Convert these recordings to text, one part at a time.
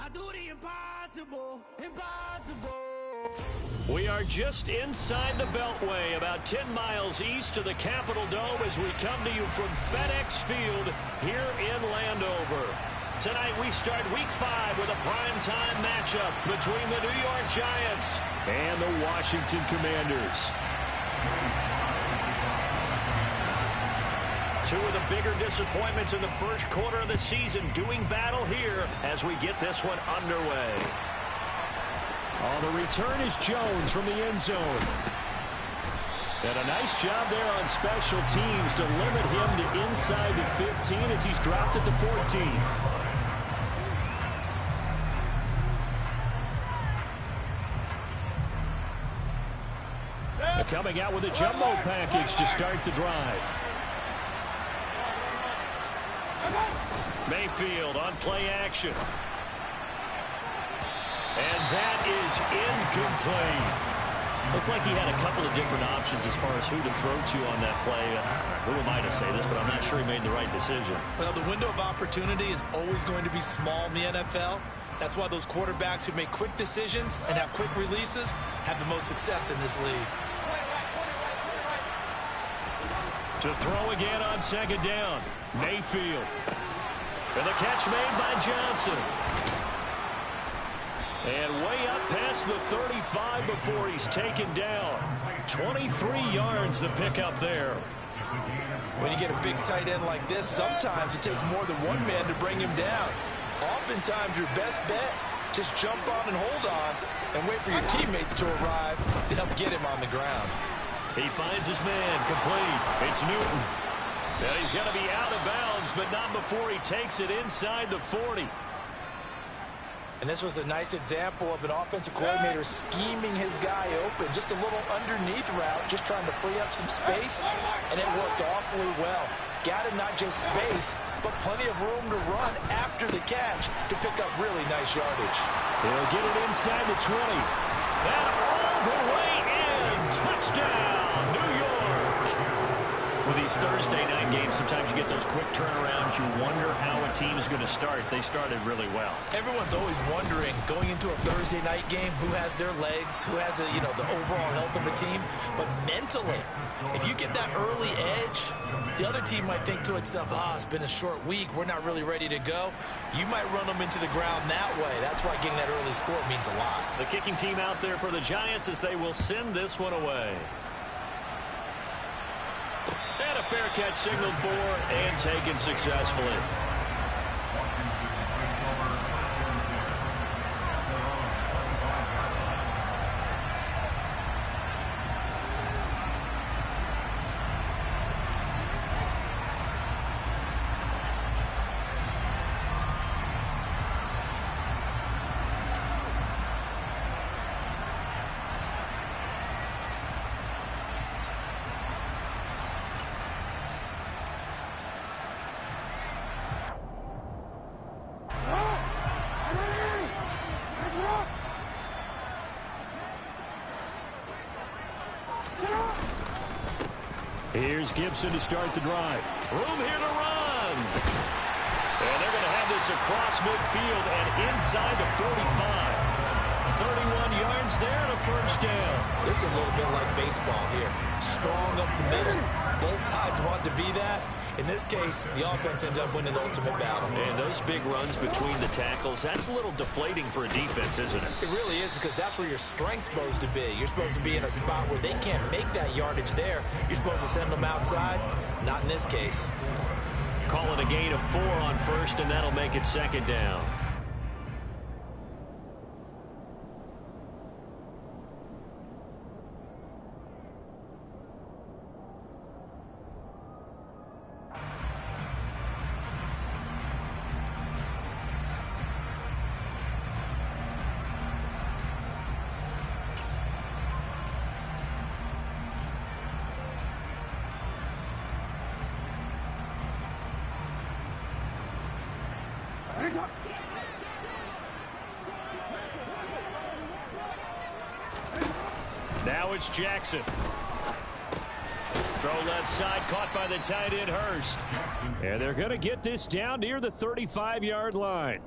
I do the impossible, impossible. We are just inside the Beltway, about 10 miles east of the Capitol Dome as we come to you from FedEx Field here in Landover. Tonight we start Week 5 with a primetime matchup between the New York Giants and the Washington Commanders. Two of the bigger disappointments in the first quarter of the season doing battle here as we get this one underway. On the return is Jones from the end zone. And a nice job there on special teams to limit him to inside the 15 as he's dropped at the 14. They're coming out with a jumbo package to start the drive. Mayfield on play action. And that is incomplete. Looked like he had a couple of different options as far as who to throw to on that play. Who am I to say this, but I'm not sure he made the right decision. Well, the window of opportunity is always going to be small in the NFL. That's why those quarterbacks who make quick decisions and have quick releases have the most success in this league. To throw again on second down, Mayfield. And the catch made by Johnson. And way up past the 35 before he's taken down. 23 yards the pickup there. When you get a big tight end like this, sometimes it takes more than one man to bring him down. Oftentimes your best bet, just jump on and hold on and wait for your teammates to arrive to help get him on the ground. He finds his man, complete. It's Newton. And he's going to be out of bounds, but not before he takes it inside the 40. And this was a nice example of an offensive coordinator scheming his guy open. Just a little underneath route, just trying to free up some space, and it worked awfully well. Got him not just space, but plenty of room to run after the catch to pick up really nice yardage. He'll get it inside the 20. And all the way in. Touchdown, New York. With these Thursday night games, sometimes you get those quick turnarounds. You wonder how a team is going to start. They started really well. Everyone's always wondering, going into a Thursday night game, who has their legs, who has the overall health of a team. But mentally, if you get that early edge, the other team might think to itself, it's been a short week, we're not really ready to go. You might run them into the ground that way. That's why getting that early score means a lot. The kicking team out there for the Giants as they will send this one away. And a fair catch signaled for and taken successfully. Here's Gibson to start the drive. Room here to run. And they're going to have this across midfield and inside the 45. 31 yards there and a first down. This is a little bit like baseball here. Strong up the middle. Both sides want to be that. In this case, the offense ended up winning the ultimate battle. And those big runs between the tackles, that's a little deflating for a defense, isn't it? It really is, because that's where your strength's supposed to be. You're supposed to be in a spot where they can't make that yardage there. You're supposed to send them outside. Not in this case. Call it a gain of 4 on first, and that'll make it second down. Now it's Jackson. Throw left side, caught by the tight end Hurst. And they're going to get this down near the 35-yard line.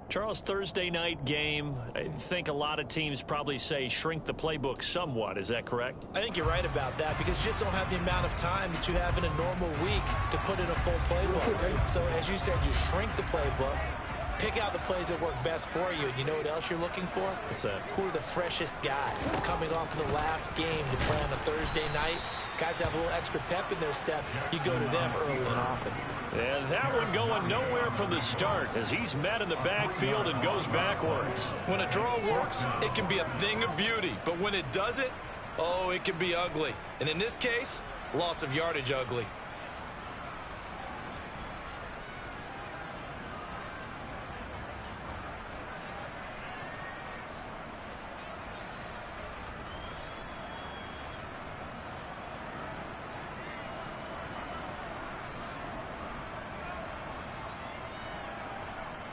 Charles, Thursday night game, I think a lot of teams probably say shrink the playbook somewhat. Is that correct? I think you're right about that because you just don't have the amount of time that you have in a normal week to put in a full playbook. So as you said, you shrink the playbook, pick out the plays that work best for you. And you know what else you're looking for? What's that? Who are the freshest guys coming off of the last game to play on a Thursday night? Guys have a little extra pep in their step. You go to them early and often. And that one going nowhere from the start as he's met in the backfield and goes backwards. When a draw works, it can be a thing of beauty. But when it doesn't, oh, it can be ugly. And in this case, loss of yardage ugly.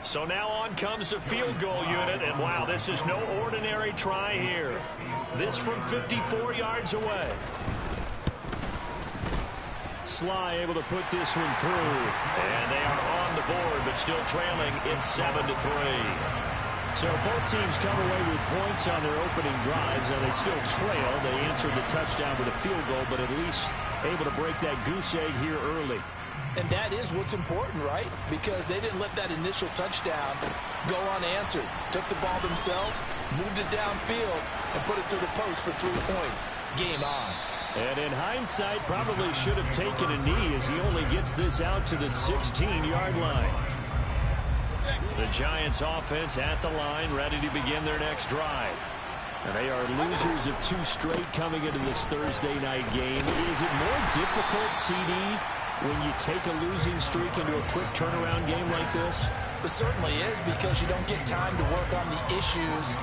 So now on comes the field goal unit, and wow, this is no ordinary try here. This from 54 yards away. Sly able to put this one through, and they are on the board, but still trailing. It's 7-3. So both teams come away with points on their opening drives, and they still trail. They answered the touchdown with a field goal, but at least able to break that goose egg here early. And that is what's important, right? Because they didn't let that initial touchdown go unanswered. Took the ball themselves, moved it downfield, and put it through the post for 3 points. Game on. And in hindsight, probably should have taken a knee as he only gets this out to the 16-yard line. The Giants offense at the line, ready to begin their next drive. And they are losers of 2 straight coming into this Thursday night game. Is it more difficult, CD, when you take a losing streak into a quick turnaround game like this? It certainly is, because you don't get time to work on the issues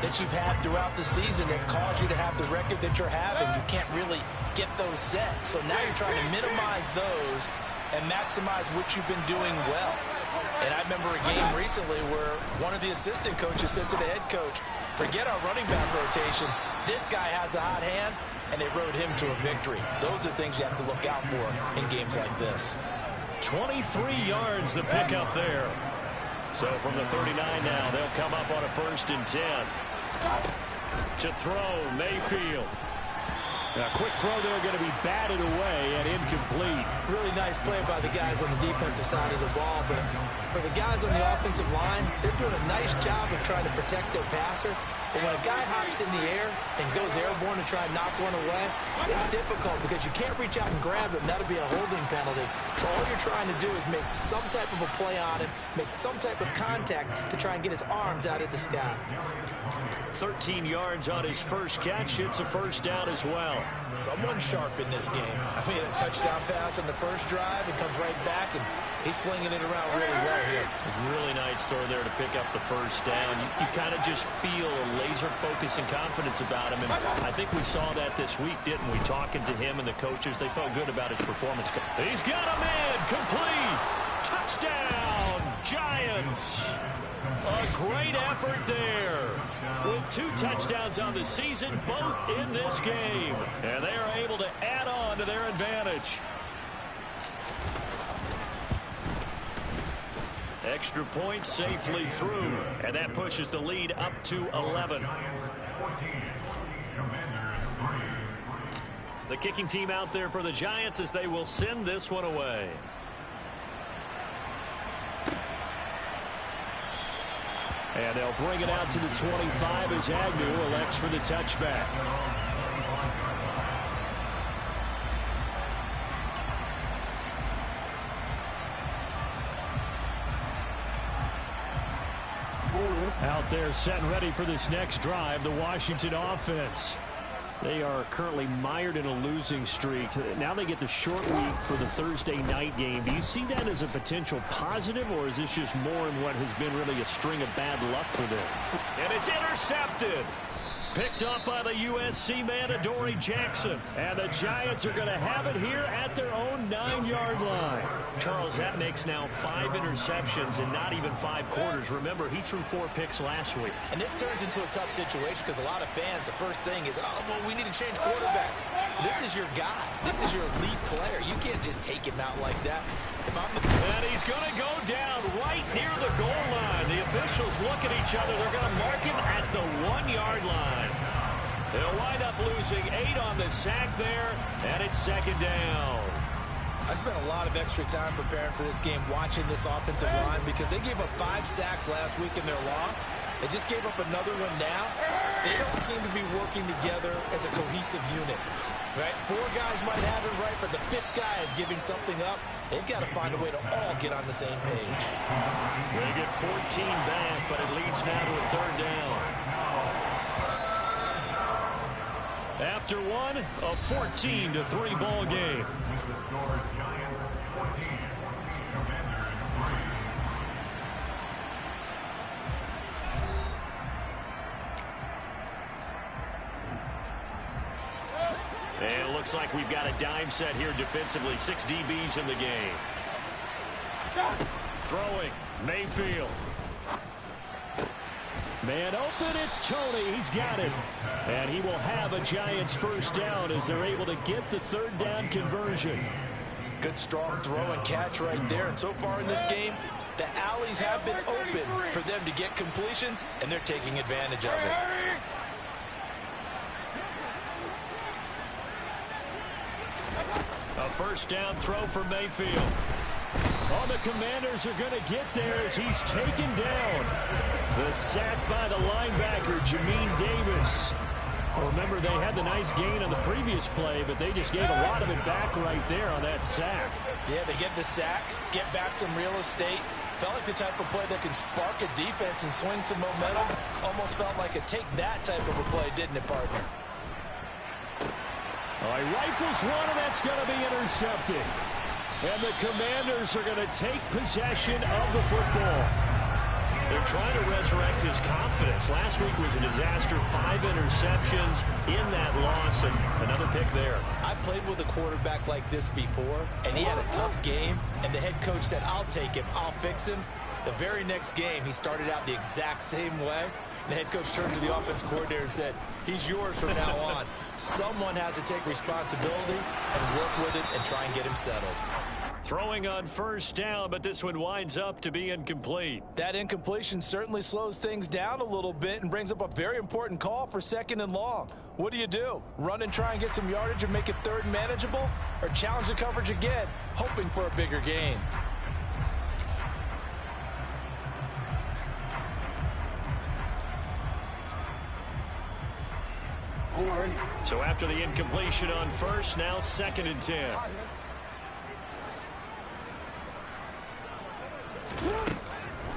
that you've had throughout the season that cause you to have the record that you're having. You can't really get those set. So now you're trying to minimize those and maximize what you've been doing well. And I remember a game recently where one of the assistant coaches said to the head coach, forget our running back rotation. This guy has a hot hand, and they rode him to a victory. Those are things you have to look out for in games like this. 23 yards the pickup there. So from the 39 now, they'll come up on a 1st and 10. To throw, Mayfield. A quick throw there, going to be batted away and incomplete. Really nice play by the guys on the defensive side of the ball, but for the guys on the offensive line, they're doing a nice job of trying to protect their passer. But when a guy hops in the air and goes airborne to try and knock one away, it's difficult because you can't reach out and grab him. That'll be a holding penalty. So all you're trying to do is make some type of a play on him, make some type of contact to try and get his arms out of the sky. 13 yards on his first catch. It's a 1st down as well. Someone's sharp in this game. I mean, a touchdown pass on the first drive. It comes right back, and he's flinging it around really well here. Really nice throw there to pick up the 1st down. You kind of just feel a laser focus and confidence about him, and I think we saw that this week, didn't we? Talking to him and the coaches, they felt good about his performance. He's got a man, complete, touchdown, Giants. A great effort there. With 2 touchdowns on the season, both in this game. And they are able to add on to their advantage. Extra point safely through. And that pushes the lead up to 11. The kicking team out there for the Giants as they will send this one away. And they'll bring it out to the 25 as Agnew elects for the touchback. Out there set and ready for this next drive, the Washington offense. They are currently mired in a losing streak. Now they get the short week for the Thursday night game. Do you see that as a potential positive, or is this just more in what has been really a string of bad luck for them? And it's intercepted. Picked up by the USC man, Adoree Jackson. And the Giants are going to have it here at their own 9-yard line. Charles, that makes now 5 interceptions in not even 5 quarters. Remember, he threw 4 picks last week. And this turns into a tough situation because a lot of fans, the first thing is, oh, well, we need to change quarterbacks. This is your guy. This is your elite player. You can't just take him out like that. And he's going to go down right right near the goal line. The officials look at each other. They're going to mark him at the 1-yard line. They'll wind up losing 8 on the sack there, and it's second down. I spent a lot of extra time preparing for this game watching this offensive line because they gave up 5 sacks last week in their loss. They just gave up another one now. They don't seem to be working together as a cohesive unit. Right? 4 guys might have it right, but the 5th guy is giving something up. They've got to find a way to all get on the same page. They get 14 back, but it leads now to a third down. After one, a 14-3 ball game. And it looks like we've got a dime set here defensively. 6 DBs in the game. Throwing, Mayfield. Man open, it's Tony. He's got it. And he will have a Giants first down as they're able to get the third down conversion. Good strong throw and catch right there. And so far in this game, the alleys have been open for them to get completions, and they're taking advantage of it. A first down throw for Mayfield. Oh, the Commanders are going to get there as he's taken down. The sack by the linebacker, Jamin Davis. Well, remember, they had the nice gain on the previous play, but they just gave a lot of it back right there on that sack. Yeah, they get the sack, get back some real estate. Felt like the type of play that can spark a defense and swing some momentum. Almost felt like a take-that type of a play, didn't it, partner? He rifles one, and that's going to be intercepted. And the Commanders are going to take possession of the football. They're trying to resurrect his confidence. Last week was a disaster. 5 interceptions in that loss, and another pick there. I played with a quarterback like this before, and he had a tough game, and the head coach said, I'll take him, I'll fix him. The very next game, he started out the exact same way. The head coach turned to the offense coordinator and said, he's yours from now on. Someone has to take responsibility and work with it and try and get him settled. Throwing on first down, but this one winds up to be incomplete. That incompletion certainly slows things down a little bit and brings up a very important call for 2nd and long. What do? Run and try and get some yardage and make it 3rd and manageable? Or challenge the coverage again, hoping for a bigger gain? So after the incompletion on first, now 2nd and 10.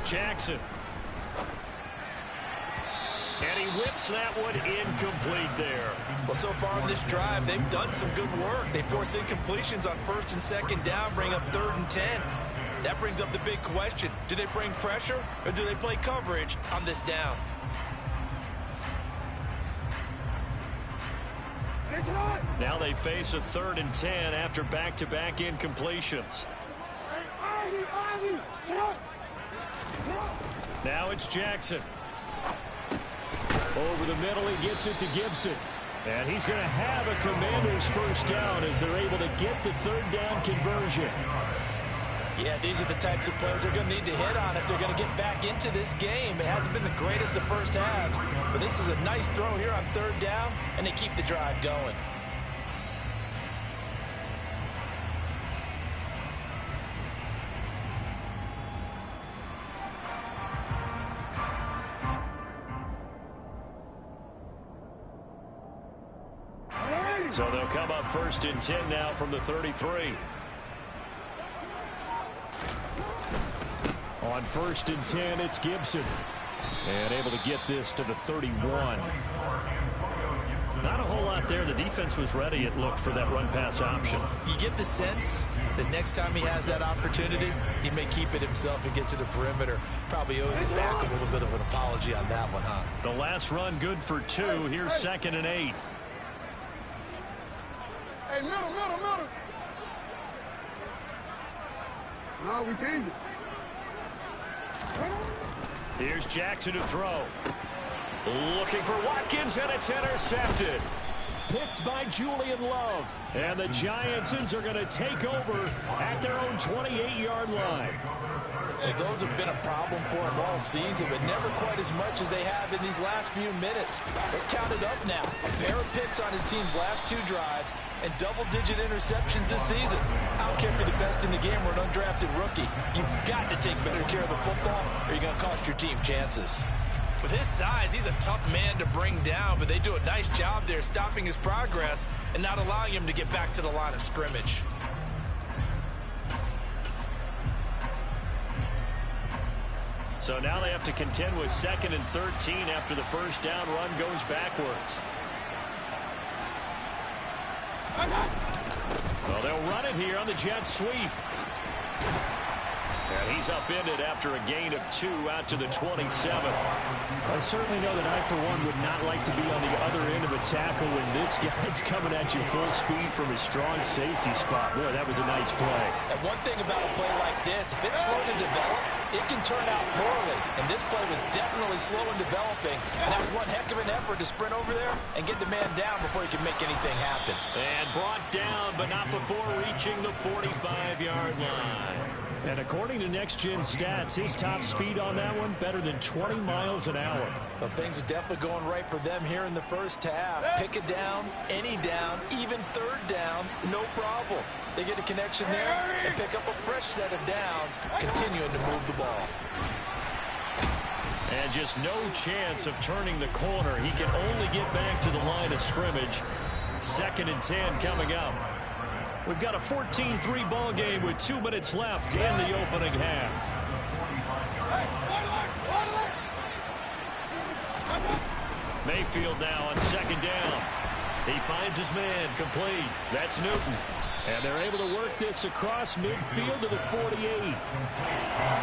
Jackson. And he whips that one incomplete there. Well, so far in this drive, they've done some good work. They force incompletions on 1st and 2nd down, bring up 3rd and 10. That brings up the big question. Do they bring pressure or do they play coverage on this down? Now they face a 3rd and 10 after back-to-back incompletions. Now it's Jackson. Over the middle, he gets it to Gibson. And he's going to have a Commanders first down as they're able to get the 3rd down conversion. Yeah, these are the types of plays they're going to need to hit on if they're going to get back into this game. It hasn't been the greatest of first halves, but this is a nice throw here on 3rd down, and they keep the drive going. So they'll come up 1st and 10 now from the 33. On 1st and 10, it's Gibson. And able to get this to the 31. Not a whole lot there. The defense was ready, it looked, for that run-pass option. You get the sense that next time he has that opportunity, he may keep it himself and get to the perimeter. Probably owes his back a little bit of an apology on that one, huh? The last run good for 2. Here's 2nd and 8. Hey, middle. No, we changed it. Here's Jackson to throw. Looking for Watkins, and it's intercepted. Picked by Julian Love. And the Giantsons are going to take over at their own 28-yard line. Well, those have been a problem for him all season, but never quite as much as they have in these last few minutes. Let's count it up now. A pair of picks on his team's last 2 drives and double-digit interceptions this season. I don't care if you're the best in the game or an undrafted rookie. You've got to take better care of the football or you're going to cost your team chances. With his size, he's a tough man to bring down, but they do a nice job there stopping his progress and not allowing him to get back to the line of scrimmage. So now they have to contend with 2nd and 13 after the first down run goes backwards. Well, they'll run it here on the jet sweep. And he's upended after a gain of 2 out to the 27. I certainly know that I, for one, would not like to be on the other end of a tackle when this guy's coming at you full speed from his strong safety spot. Boy, that was a nice play. And one thing about a play like this, if it's slow to develop, it can turn out poorly. And this play was definitely slow in developing. And that was one heck of an effort to sprint over there and get the man down before he could make anything happen. And brought down, but not before reaching the 45-yard line. And according to Next Gen Stats, his top speed on that one, better than 20 miles an hour. Well, things are definitely going right for them here in the first half. Pick a down, any down, even 3rd down, no problem. They get a connection there and pick up a fresh set of downs, continuing to move the ball. And just no chance of turning the corner. He can only get back to the line of scrimmage. 2nd and 10 coming up. We've got a 14-3 ball game with 2 minutes left in the opening half. Mayfield now on 2nd down. He finds his man complete. That's Newton. And they're able to work this across midfield to the 48.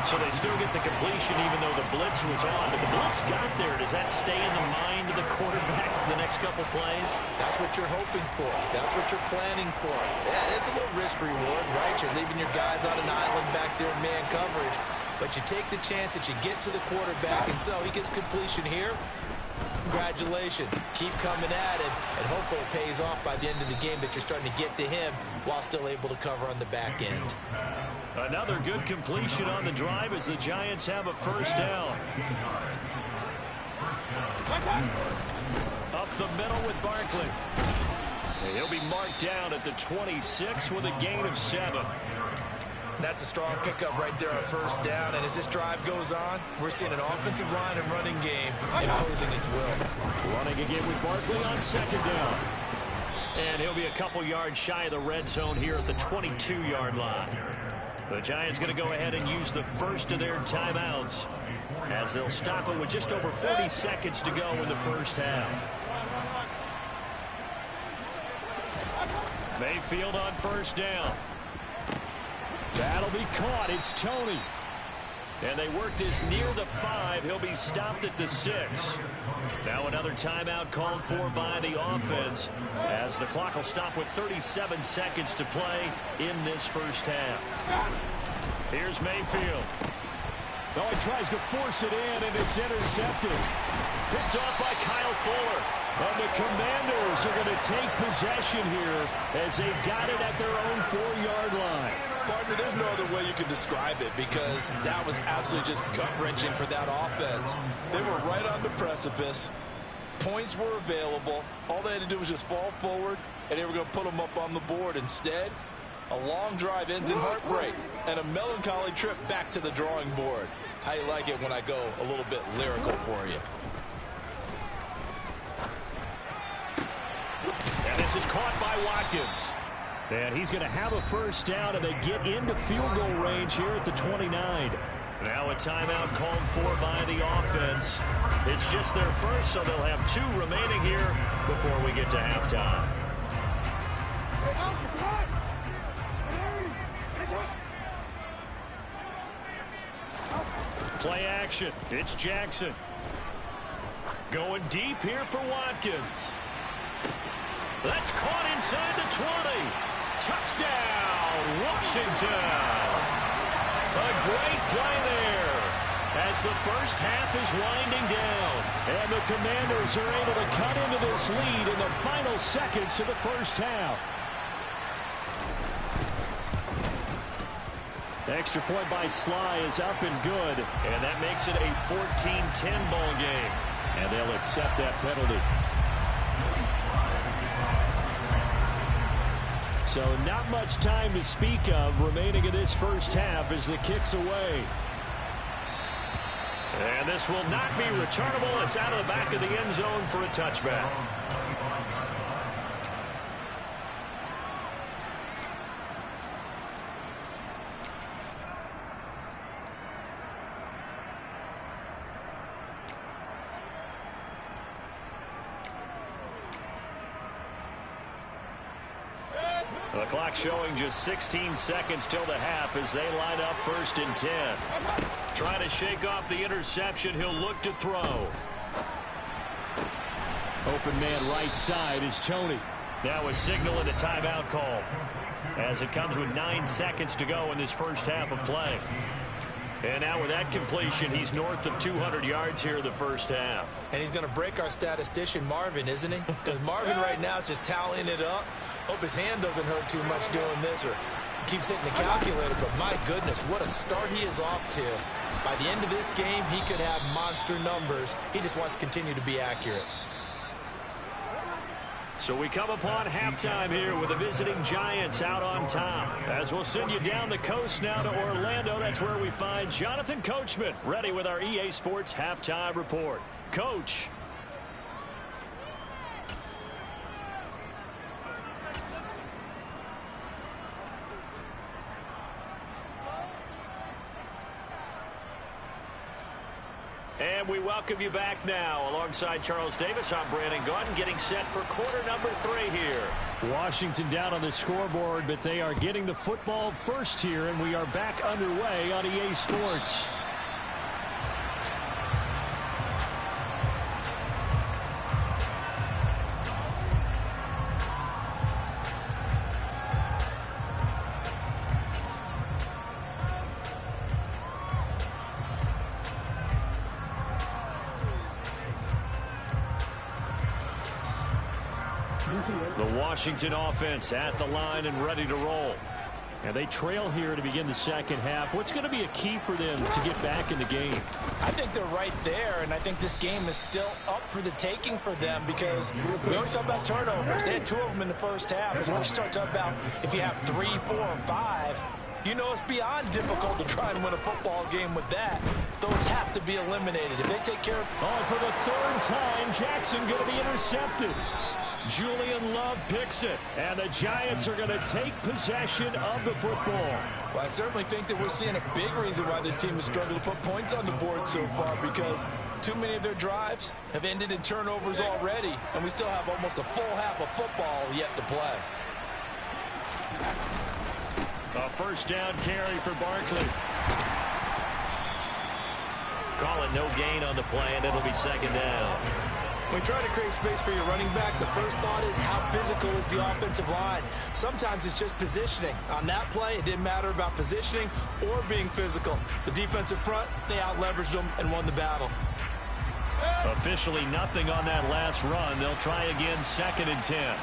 So they still get the completion even though the blitz was on. But the blitz got there. Does that stay in the mind of the quarterback the next couple plays? That's what you're hoping for. That's what you're planning for. Yeah, it's a little risk-reward, right? You're leaving your guys on an island back there in man coverage. But you take the chance that you get to the quarterback, and so he gets completion here. Congratulations. Keep coming at it, and hopefully it pays off by the end of the game that you're starting to get to him while still able to cover on the back end. Another good completion on the drive as the Giants have a first down. Up the middle with Barkley. And he'll be marked down at the 26 with a gain of 7. That's a strong pickup right there on first down. And as this drive goes on, we're seeing an offensive line and running game imposing its will. Running again with Barkley on 2nd down. And he'll be a couple yards shy of the red zone here at the 22-yard line. The Giants going to go ahead and use the first of their timeouts as they'll stop it with just over 40 seconds to go in the first half. Mayfield on first down. That'll be caught. It's Tony. And they work this near the 5. He'll be stopped at the 6. Now another timeout called for by the offense as the clock will stop with 37 seconds to play in this first half. Here's Mayfield. Oh, he tries to force it in, and it's intercepted. Picked off by Kyle Fuller. And the Commanders are going to take possession here as they've got it at their own 4-yard line. Partner, there's no other way you can describe it because that was absolutely just gut-wrenching for that offense. They were right on the precipice. Points were available. All they had to do was just fall forward, and they were going to put them up on the board. Instead, a long drive ends in heartbreak and a melancholy trip back to the drawing board. How you like it when I go a little bit lyrical for you? And this is caught by Watkins. And he's going to have a first down, and they get into field goal range here at the 29. Now a timeout called for by the offense. It's just their first, so they'll have 2 remaining here before we get to halftime. Play action. It's Jackson. Going deep here for Watkins. That's caught inside the 20. Touchdown, Washington. A great play there as the first half is winding down. And the Commanders are able to cut into this lead in the final seconds of the first half. Extra point by Sly is up and good. And that makes it a 14-10 ball game. And they'll accept that penalty. So not much time to speak of remaining in this first half as the kick's away. And this will not be returnable. It's out of the back of the end zone for a touchback. The clock showing just 16 seconds till the half as they line up 1st and 10. Trying to shake off the interception. He'll look to throw. Open man right side is Tony. That was signaling a timeout call as it comes with 9 seconds to go in this first half of play. And now with that completion, he's north of 200 yards here in the first half. And he's going to break our statistician Marvin, isn't he? Because Marvin right now is just tallying it up. Hope his hand doesn't hurt too much doing this or keeps hitting the calculator. But my goodness, what a start he is off to. By the end of this game, he could have monster numbers. He just wants to continue to be accurate. So we come upon halftime here with the visiting Giants out on top. As we'll send you down the coast now to Orlando, that's where we find Jonathan Coachman ready with our EA Sports Halftime Report. Coach. And we welcome you back now. Alongside Charles Davis, I'm Brandon Gaudin, getting set for quarter number 3 here. Washington down on the scoreboard, but they are getting the football first here, and we are back underway on EA Sports. The Washington offense at the line and ready to roll. And they trail here to begin the second half. What's going to be a key for them to get back in the game? I think they're right there, and I think this game is still up for the taking for them because we always talk about turnovers. They had 2 of them in the first half. And when you start talking about if you have 3, 4, or 5, you know it's beyond difficult to try and win a football game with that. Those have to be eliminated. If they take care of... Oh, for the 3rd time, Jackson going to be intercepted. Julian Love picks it, and the Giants are going to take possession of the football. Well, I certainly think that we're seeing a big reason why this team has struggled to put points on the board so far because too many of their drives have ended in turnovers already, and we still have almost a full half of football yet to play. A first down carry for Barkley. Call it no gain on the play, and it'll be 2nd down. When you try to create space for your running back, the first thought is how physical is the offensive line. Sometimes it's just positioning. On that play, it didn't matter about positioning or being physical. The defensive front, they out-leveraged them and won the battle. Officially nothing on that last run. They'll try again 2nd and 10.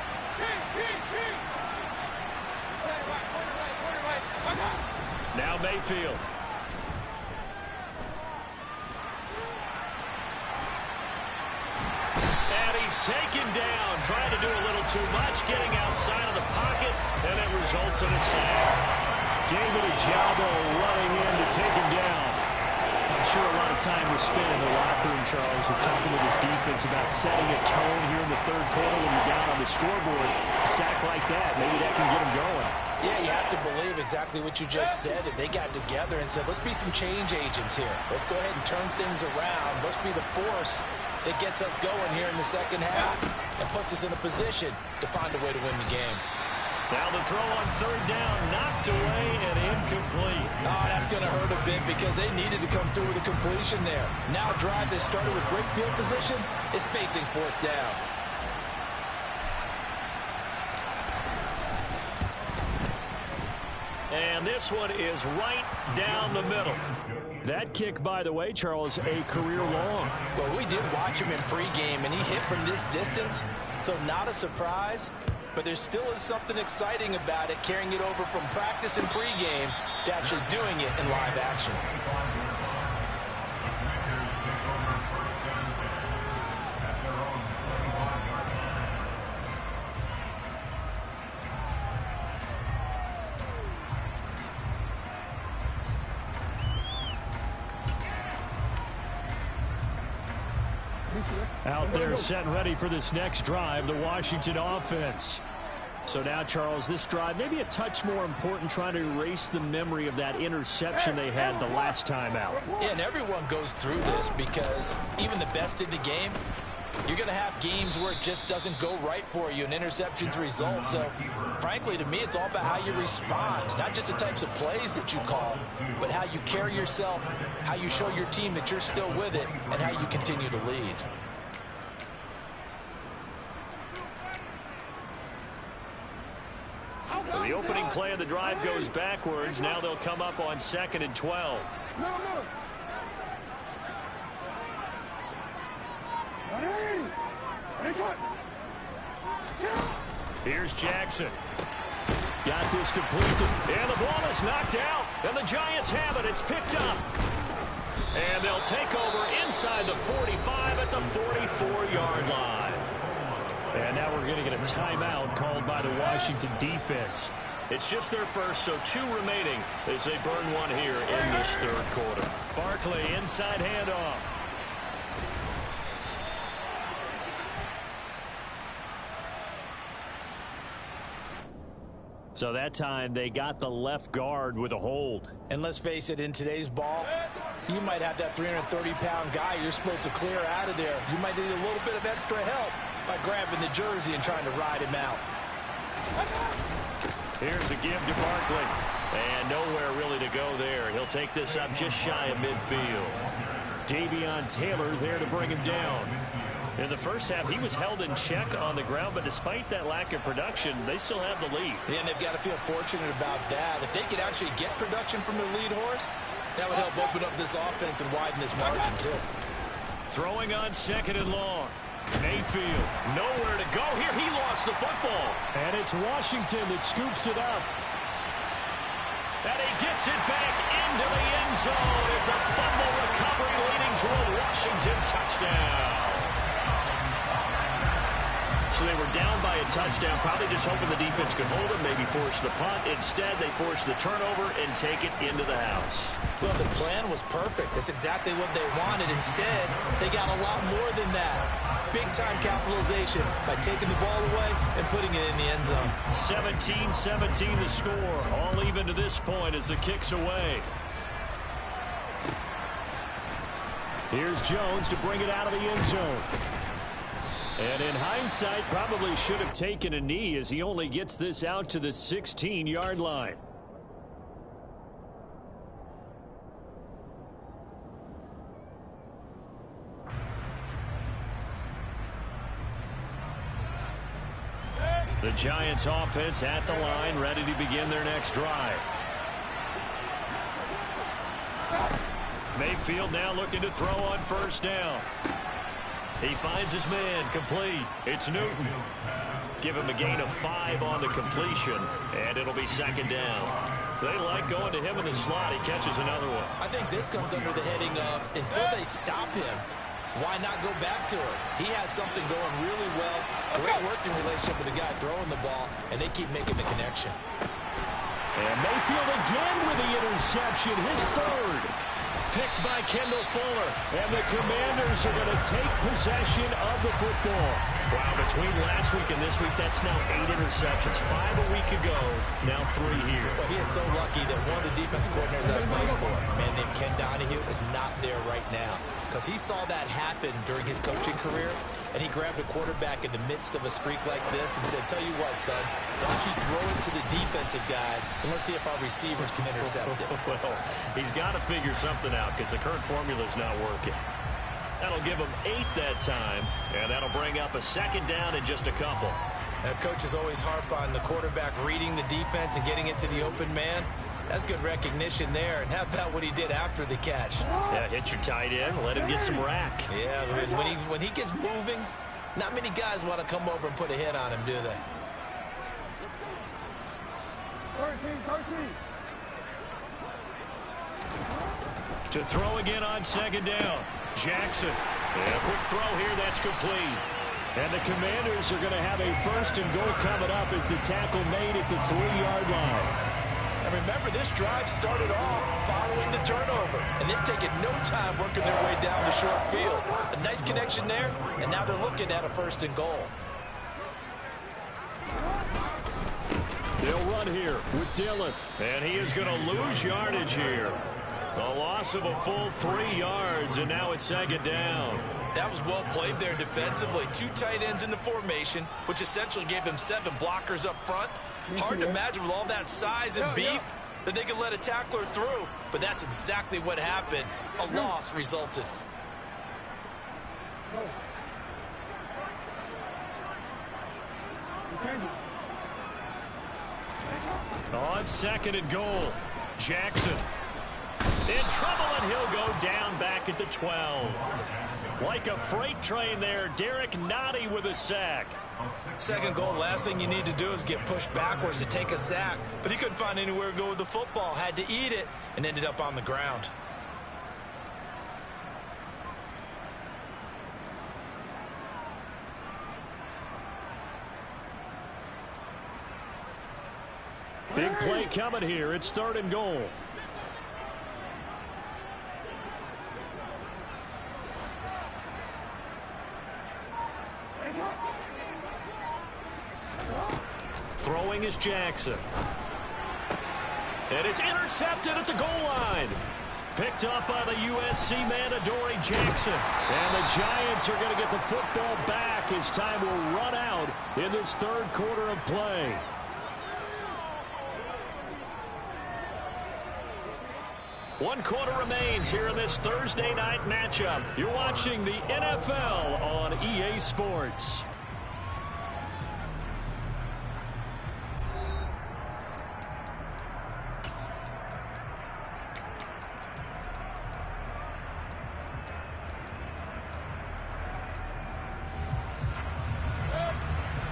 Now Mayfield. Taken down, trying to do a little too much, getting outside of the pocket, and it results in a sack. David Ojabo running in to take him down. I'm sure a lot of time was spent in the locker room, Charles, with talking with his defense about setting a tone here in the 3rd quarter when you're down on the scoreboard. A sack like that, maybe that can get him going. Yeah, you have to believe exactly what you just said. That they got together and said, let's be some change agents here. Let's go ahead and turn things around. Let's be the force that gets us going here in the second half and puts us in a position to find a way to win the game. Now the throw on 3rd down, knocked away and incomplete. Oh, that's going to hurt a bit because they needed to come through with a completion there. Now a drive that started with great field position is facing 4th down. And this one is right down the middle. That kick, by the way, Charles, a career long. Well, we did watch him in pregame, and he hit from this distance, so not a surprise. but there still is something exciting about it, carrying it over from practice and pregame to actually doing it in live action. Out there set and ready for this next drive, the Washington offense. So now, Charles, this drive maybe a touch more important, trying to erase the memory of that interception they had the last time out. Yeah, and everyone goes through this because even the best in the game, you're going to have games where it just doesn't go right for you and interceptions result. So, frankly, to me, it's all about how you respond, not just the types of plays that you call, but how you carry yourself, how you show your team that you're still with it, and how you continue to lead. So the opening play of the drive goes backwards. Now they'll come up on 2nd and 12. Here's Jackson. Got this completed. And the ball is knocked out. And the Giants have it. It's picked up. And they'll take over inside the 45 at the 44-yard line. And now we're going to get a timeout called by the Washington defense. It's just their first, so 2 remaining as they burn one here in this third quarter. Barkley inside handoff. So that time they got the left guard with a hold. And let's face it, in today's ball, you might have that 330-pound guy you're supposed to clear out of there. You might need a little bit of extra help by grabbing the jersey and trying to ride him out. Here's the give to Barkley. And nowhere really to go there. He'll take this up just shy of midfield. Davion Taylor there to bring him down. In the first half, he was held in check on the ground, but despite that lack of production, they still have the lead. Yeah, and they've got to feel fortunate about that. If they could actually get production from their lead horse, that would help open up this offense and widen this margin, too. Throwing on 2nd and long. Mayfield, nowhere to go here. He lost the football. And it's Washington that scoops it up. And he gets it back into the end zone. It's a fumble recovery leading to a Washington touchdown. So they were down by a touchdown, probably just hoping the defense could hold it, maybe force the punt. Instead, they force the turnover and take it into the house. Well, the plan was perfect. That's exactly what they wanted. Instead, they got a lot more than that. Big-time capitalization by taking the ball away and putting it in the end zone. 17-17 the score. All even to this point as the kick's away. Here's Jones to bring it out of the end zone. And in hindsight, probably should have taken a knee as he only gets this out to the 16-yard line. The Giants offense at the line, ready to begin their next drive. Mayfield now looking to throw on first down. He finds his man, complete. It's Newton. Give him a gain of 5 on the completion, and it'll be 2nd down. They like going to him in the slot. He catches another one. I think this comes under the heading of, until they stop him, why not go back to it? He has something going really well, a great working relationship with the guy throwing the ball, and they keep making the connection. And Mayfield again with the interception, his 3rd. Picked by Kendall Fuller. And the Commanders are going to take possession of the football. Wow, between last week and this week, that's now 8 interceptions. 5 a week ago, now 3 here. Well, he is so lucky that one of the defense coordinators I played for, a man named Ken Donahue, is not there right now. Because he saw that happen during his coaching career, and he grabbed a quarterback in the midst of a streak like this and said, tell you what, son, why don't you throw it to the defensive guys, and let's see if our receivers can intercept it. Well, he's got to figure something out because the current formula's not working. That'll give him 8 that time, and that'll bring up a 2nd down in just a couple. Now, coaches always harp on the quarterback reading the defense and getting it to the open man. That's good recognition there. And how about what he did after the catch? Yeah, hit your tight end, let him get some rack. Yeah, when he gets moving, not many guys want to come over and put a hit on him, do they? To throw again on second down. Jackson. And a quick throw here. That's complete. And the Commanders are going to have a 1st and goal coming up as the tackle made at the 3-yard line. And remember, this drive started off following the turnover, and they've taken no time working their way down the short field. A nice connection there, and now they're looking at a 1st and goal. They'll run here with Dillon. And he is going to lose yardage here. A loss of a full 3 yards, and now it's 2nd down. That was well played there defensively. 2 tight ends in the formation, which essentially gave them 7 blockers up front. Hard to imagine with all that size and beef that they could let a tackler through, but that's exactly what happened. A loss resulted. On 2nd and goal, Jackson in trouble, and he'll go down back at the 12. Like a freight train there, Derek Nottie with a sack. 2nd goal, last thing you need to do is get pushed backwards to take a sack, but he couldn't find anywhere to go with the football, had to eat it, and ended up on the ground. Big play coming here. It's 3rd and goal. Throwing is Jackson. And it's intercepted at the goal line. Picked up by the USC man, Adoree Jackson. And the Giants are going to get the football back as time will run out in this 3rd quarter of play. One quarter remains here in this Thursday night matchup. You're watching the NFL on EA Sports.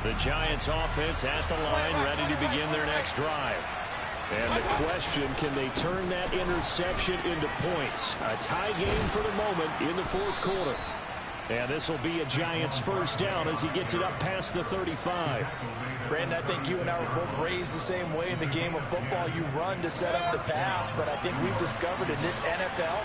The Giants offense at the line, ready to begin their next drive. And the question, can they turn that interception into points? A tie game for the moment in the 4th quarter. And this will be a Giants 1st down as he gets it up past the 35. Brandon, I think you and I were both raised the same way in the game of football. You run to set up the pass, but I think we've discovered in this NFL,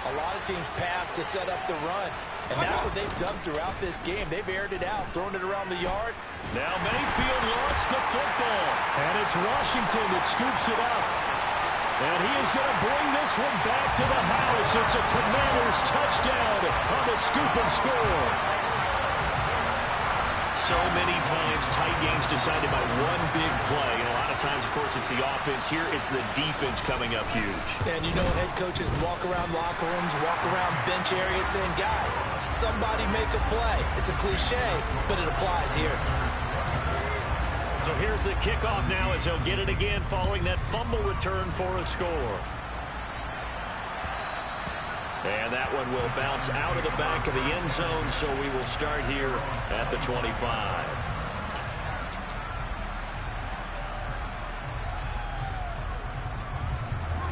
a lot of teams pass to set up the run. And that's what they've done throughout this game. They've aired it out, thrown it around the yard. Now Mayfield lost the football. And it's Washington that scoops it up. And he is going to bring this one back to the house. It's a Commanders touchdown on the scoop and score. So many times tight games decided by one big play. And a lot of times, of course, it's the offense. Here, it's the defense coming up huge. And you know, head coaches walk around locker rooms, walk around bench areas saying, guys, somebody make a play. It's a cliche, but it applies here. So here's the kickoff now as he'll get it again following that fumble return for a score. And that one will bounce out of the back of the end zone, so we will start here at the 25.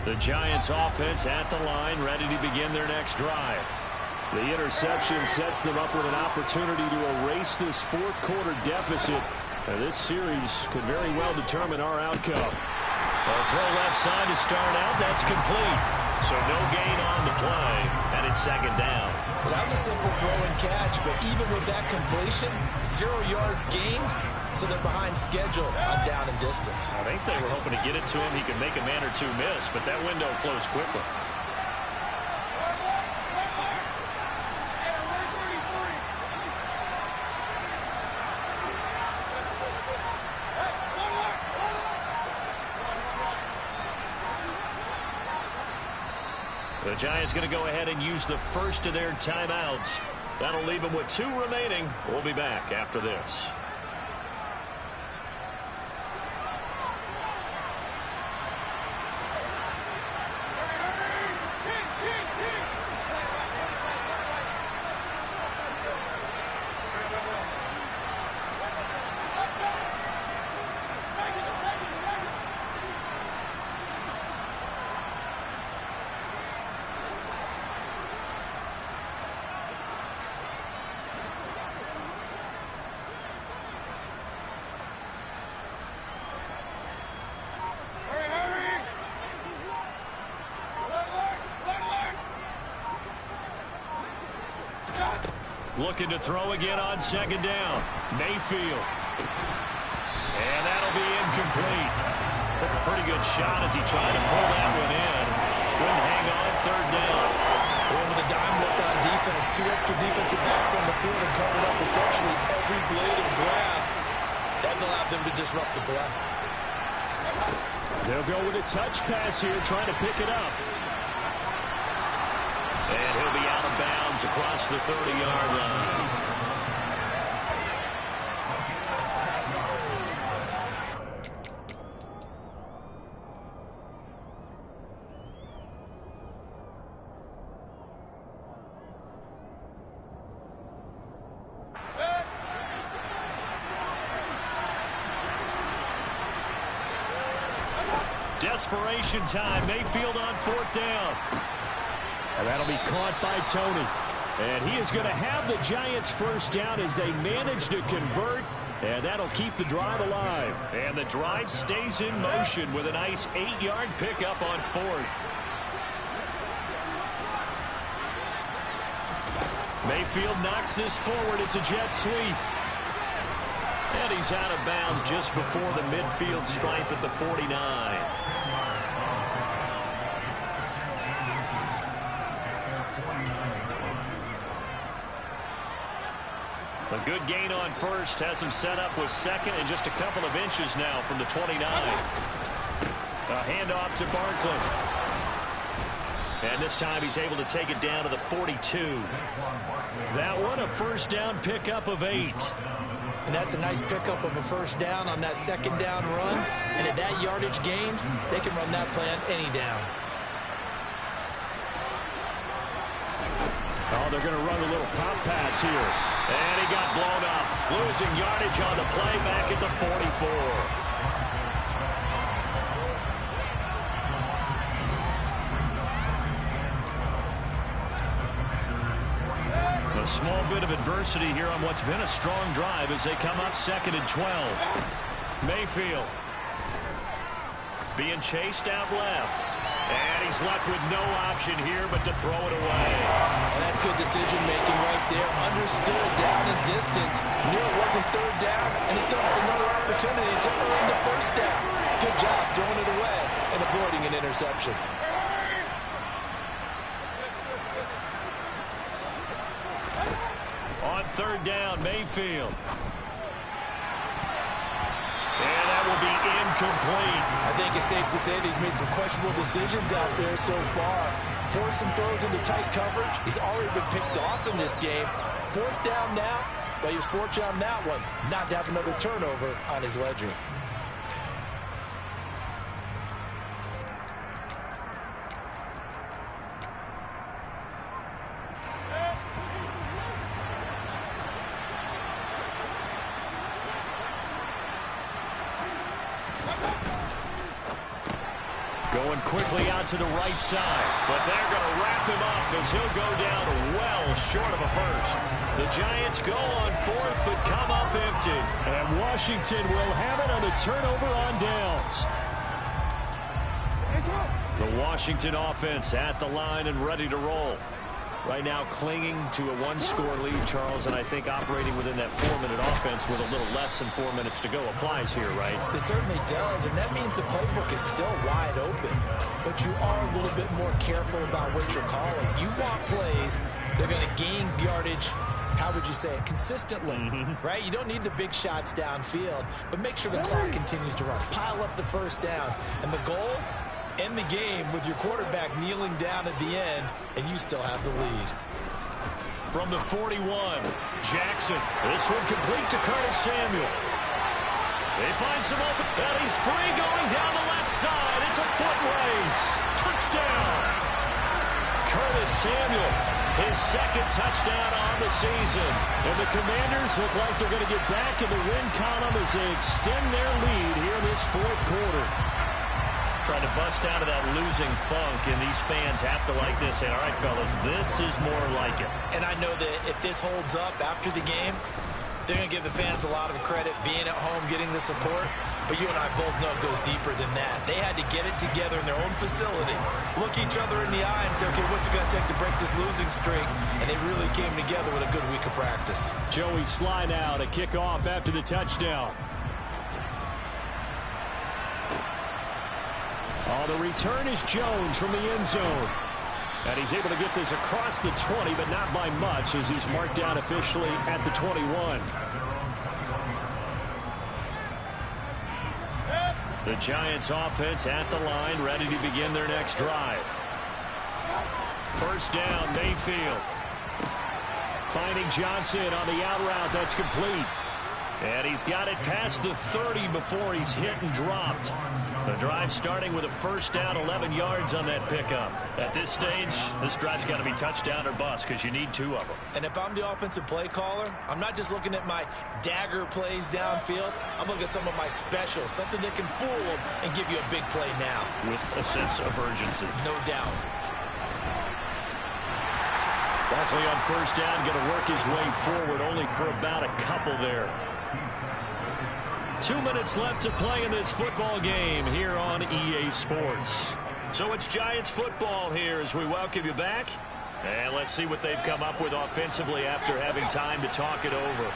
The Giants offense at the line, ready to begin their next drive. The interception sets them up with an opportunity to erase this 4th quarter deficit. And this series could very well determine our outcome. A throw left side to start out. That's complete. So no gain on the play, and it's 2nd down. Well, that was a simple throw and catch, but even with that completion, 0 yards gained, so they're behind schedule on down and distance. I think they were hoping to get it to him. He could make a man or two miss, but that window closed quickly. The Giants going to go ahead and use the first of their timeouts. That'll leave them with 2 remaining. We'll be back after this. Looking to throw again on second down. Mayfield. And that'll be incomplete. Took a pretty good shot as he tried to pull that one in. Couldn't hang on third down. Going with a dime lift on defense. 2 extra defensive backs on the field and covered up essentially every blade of grass. That allowed them to disrupt the play. They'll go with a touch pass here, trying to pick it up. And he'll be out of bounds across the 30-yard line. Desperation time. Mayfield on 4th down. And that'll be caught by Tony. And he is going to have the Giants first down as they manage to convert. And that'll keep the drive alive. And the drive stays in motion with a nice 8-yard pickup on 4th. Mayfield knocks this forward. It's a jet sweep. And he's out of bounds just before the midfield stripe at the 49. A good gain on first has him set up with second and just a couple of inches now from the 29. A handoff to Barkley. And this time he's able to take it down to the 42. That one a first down pickup of 8. And that's a nice pickup of a first down on that second down run. And at that yardage gained, they can run that play on any down. Oh, they're going to run a little pop pass here. And he got blown up. Losing yardage on the play back at the 44. A small bit of adversity here on what's been a strong drive as they come up 2nd and 12. Mayfield being chased out left. And he's left with no option here but to throw it away. And that's good decision-making right there. Understood down and distance. Knew it wasn't third down, and he still had another opportunity to earn the first down. Good job throwing it away and avoiding an interception. On 3rd down, Mayfield. And that will be incomplete. I think it's safe to say that he's made some questionable decisions out there so far. Forced some throws into tight coverage. He's already been picked off in this game. 4th down now, but he was fortunate on that one not to have another turnover on his ledger. Going quickly out to the right side, but they're going to wrap him up as he'll go down well short of a first. The Giants go on 4th, but come up empty. And Washington will have it on the turnover on downs. The Washington offense at the line and ready to roll. Right now clinging to a 1-score lead, Charles, and I think operating within that 4-minute offense with a little less than 4 minutes to go applies here, right? It certainly does, and that means the playbook is still wide open. But you are a little bit more careful about what you're calling. You want plays that are going to gain yardage, how would you say it, consistently, right? You don't need the big shots downfield, but make sure the clock continues to run. Pile up the first downs, and the goal, end the game with your quarterback kneeling down at the end, and you still have the lead. From the 41, Jackson. This one complete to Curtis Samuel. They find some open, and he's free going down the left side. It's a foot race. Touchdown. Curtis Samuel, his 2nd touchdown on the season. And the Commanders look like they're going to get back in the win column as they extend their lead here in this 4th quarter. Trying to bust out of that losing funk, and these fans have to like this. And all right, fellas, this is more like it. And I know that if this holds up after the game, they're going to give the fans a lot of credit being at home, getting the support. But you and I both know it goes deeper than that. They had to get it together in their own facility, look each other in the eye and say, okay, what's it going to take to break this losing streak? And they really came together with a good week of practice. Joey Slye now to kick off after the touchdown. The return is Jones from the end zone. And he's able to get this across the 20, but not by much, as he's marked down officially at the 21. The Giants offense at the line, ready to begin their next drive. First down, Mayfield. Finding Johnson on the out route. That's complete. And he's got it past the 30 before he's hit and dropped. The drive starting with a first down, 11 yards on that pickup. At this stage, this drive's got to be touchdown or bust because you need 2 of them. And if I'm the offensive play caller, I'm not just looking at my dagger plays downfield. I'm looking at some of my specials, something that can fool them and give you a big play now. With a sense of urgency. No doubt. Barkley on first down, going to work his way forward, only for about a couple there. 2 minutes left to play in this football game here on EA Sports. So it's Giants football here as we welcome you back. And let's see what they've come up with offensively after having time to talk it over.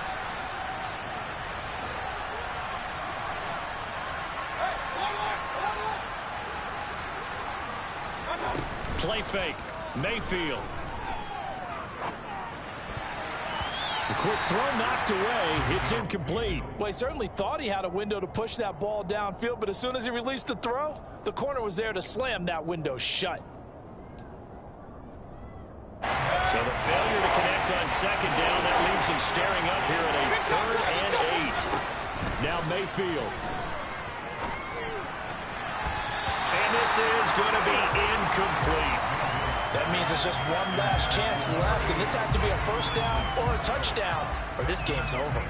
Play fake. Mayfield. The quick throw knocked away. It's incomplete. Well, he certainly thought he had a window to push that ball downfield, but as soon as he released the throw, the corner was there to slam that window shut. So the failure to connect on second down, that leaves him staring up here at a 3rd and 8. Now Mayfield. And this is going to be incomplete. That means there's just one last chance left, and this has to be a first down or a touchdown, or this game's over.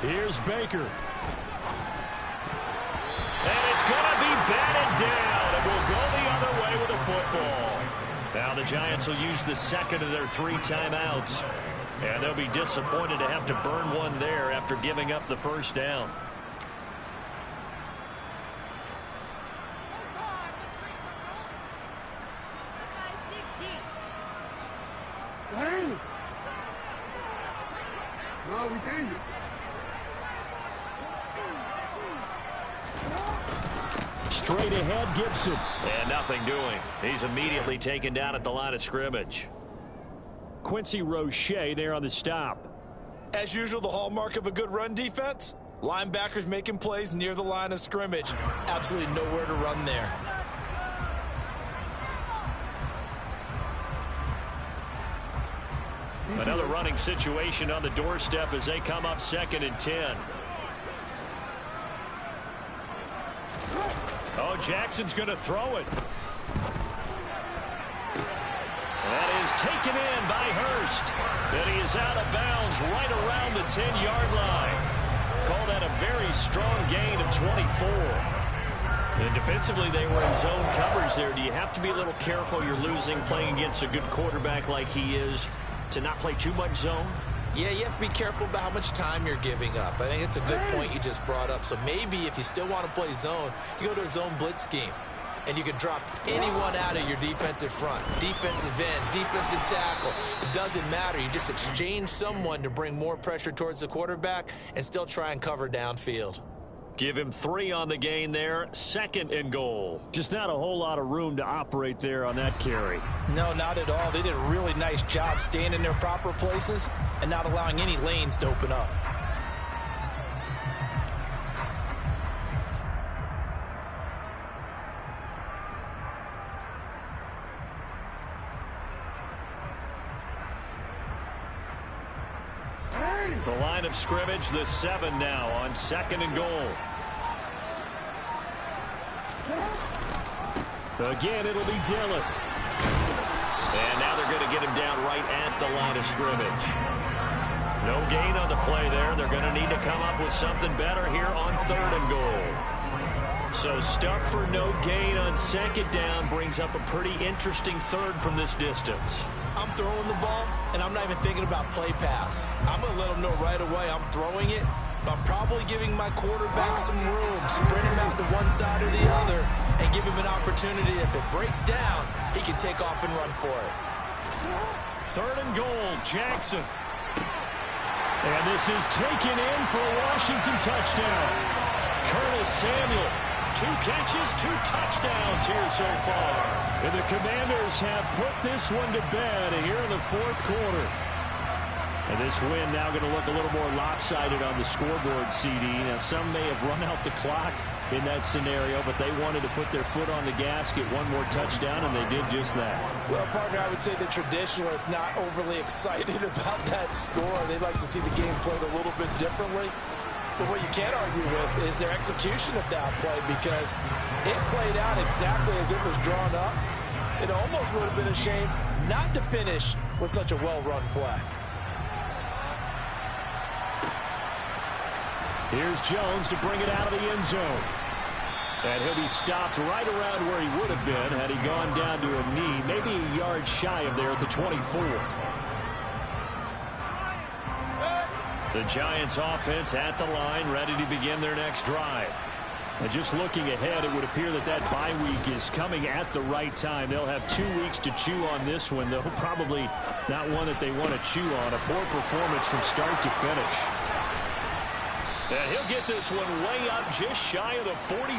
Here's Baker. And it's going to be batted down. It will go the other way with the football. Now the Giants will use the second of their 3 timeouts. And they'll be disappointed to have to burn one there after giving up the first down. No, we changed it. Straight ahead, Gibson. And nothing doing. He's immediately taken down at the line of scrimmage. Quincy Roche there on the stop. As usual, the hallmark of a good run defense, linebackers making plays near the line of scrimmage. Absolutely nowhere to run there. Another running situation on the doorstep as they come up 2nd and 10. Oh, Jackson's going to throw it. That is taken in by Hurst. And he is out of bounds right around the 10-yard line. Call that a very strong gain of 24. And defensively, they were in zone coverage there. Do you have to be a little careful? You're losing playing against a good quarterback like he is to not play too much zone? Yeah, you have to be careful about how much time you're giving up. I think it's a good point you just brought up. So maybe if you still want to play zone, you go to a zone blitz scheme. And you can drop anyone out of your defensive front. Defensive end, defensive tackle. It doesn't matter. You just exchange someone to bring more pressure towards the quarterback and still try and cover downfield. Give him 3 on the gain there. 2nd and goal. Just not a whole lot of room to operate there on that carry. No, not at all. They did a really nice job staying in their proper places and not allowing any lanes to open up. The line of scrimmage, the 7 now on 2nd and goal. Again, it'll be Dillon. And now they're going to get him down right at the line of scrimmage. No gain on the play there. They're going to need to come up with something better here on 3rd and goal. So stuff for no gain on 2nd down brings up a pretty interesting 3rd from this distance. I'm throwing the ball, and I'm not even thinking about play pass. I'm going to let him know right away I'm throwing it, but I'm probably giving my quarterback some room, spread him out to one side or the other, and give him an opportunity. If it breaks down, he can take off and run for it. 3rd and goal, Jackson. And this is taken in for a Washington touchdown. Curtis Samuel, 2 catches, 2 touchdowns here so far. And the Commanders have put this one to bed here in the 4th quarter. And this win now going to look a little more lopsided on the scoreboard, CD. Now, some may have run out the clock in that scenario, but they wanted to put their foot on the gas, get one more touchdown, and they did just that. Well, partner, I would say the traditionalists not overly excited about that score. They'd like to see the game played a little bit differently. But what you can't argue with is their execution of that play, because it played out exactly as it was drawn up. It almost would have been a shame not to finish with such a well-run play. Here's Jones to bring it out of the end zone. And he'll be stopped right around where he would have been had he gone down to a knee, maybe a yard shy of there at the 24. The Giants offense at the line, ready to begin their next drive. And just looking ahead, it would appear that that bye week is coming at the right time. They'll have 2 weeks to chew on this one, though probably not one that they want to chew on. A poor performance from start to finish. And he'll get this one way up just shy of the 45.